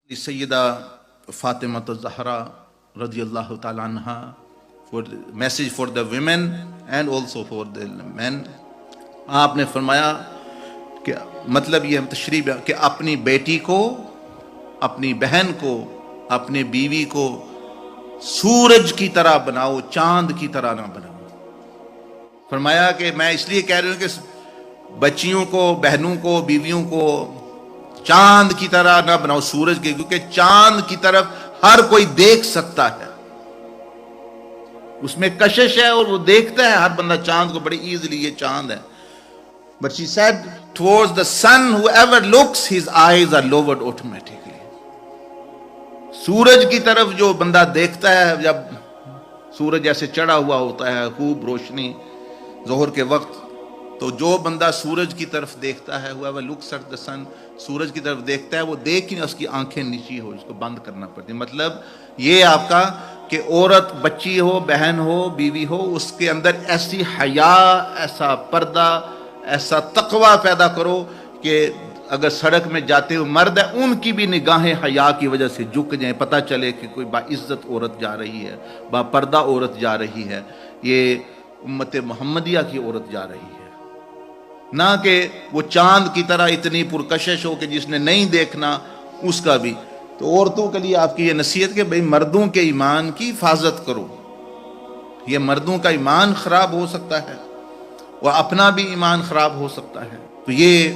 Sayyida Fatima Zahra radiallahu ta'ala anha, for the message for the women and also for the men. آپ نے فرمایا کہ مطلب یہ تشریح کہ اپنی بیٹی کو، اپنی بہن کو، اپنی بیوی کو سورج کی طرح بناؤ، چاند کی طرح نہ بناؤ۔ فرمایا کہ میں اس لیے کہہ رہا ہوں کہ بچیوں کو، بہنوں کو، بیویوں کو چاند کی طرح نہ بناؤ، سورج کے، کیونکہ چاند کی طرف ہر کوئی دیکھ سکتا ہے، اس میں کشش ہے اور وہ دیکھتا ہے ہر بندہ چاند کو بڑی ایزلی، یہ چاند ہے۔ But she said, towards the sun, whoever looks, his eyes are lowered automatically. سورج کی طرف جو بندہ دیکھتا ہے، جب سورج جیسے چڑھا ہوا ہوتا ہے، خوب روشنی ظہر کے وقت، تو جو بندہ سورج کی طرف دیکھتا ہے، whoever looks at the sun، سورج کی طرف دیکھتا ہے، وہ دیکھ ہی اس کی آنکھیں نیچی ہو، اس کو بند کرنا پڑتی ہے۔ مطلب یہ آپ کا کہ عورت، بچی ہو، بہن ہو، بیوی ہو، اس کے اندر ایسی حیا، ایسا پردہ، ایسا تقوی پیدا کرو کہ اگر سڑک میں جاتے ہوئے مرد ہے، ان کی بھی نگاہیں حیا کی وجہ سے جھک جائیں، پتہ چلے کہ کوئی باعزت عورت جا رہی ہے، با پردہ عورت جا رہی ہے، یہ امت محمدیہ کی عورت جا رہی ہے، نہ کہ وہ چاند کی طرح اتنی پرکشش ہو کہ جس نے نہیں دیکھنا اس کا بھی۔ تو عورتوں کے لیے آپ کی یہ نصیحت کہ بھئی مردوں کے ایمان کی حفاظت کرو، یہ مردوں کا ایمان خراب ہو سکتا ہے اور اپنا بھی ایمان خراب ہو سکتا ہے۔ تو یہ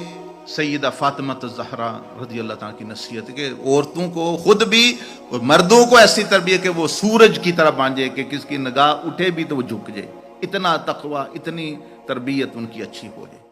سیدہ فاطمہ الزہرا رضی اللہ تعالیٰ کی نصیحت ہے کہ عورتوں کو خود بھی اور مردوں کو ایسی تربیت کہ وہ سورج کی طرح بن جائے کہ کس کی نگاہ اٹھے بھی تو وہ جھک جائے، اتنا تقوی، اتنی تربیت ان کی اچھی ہو جائے۔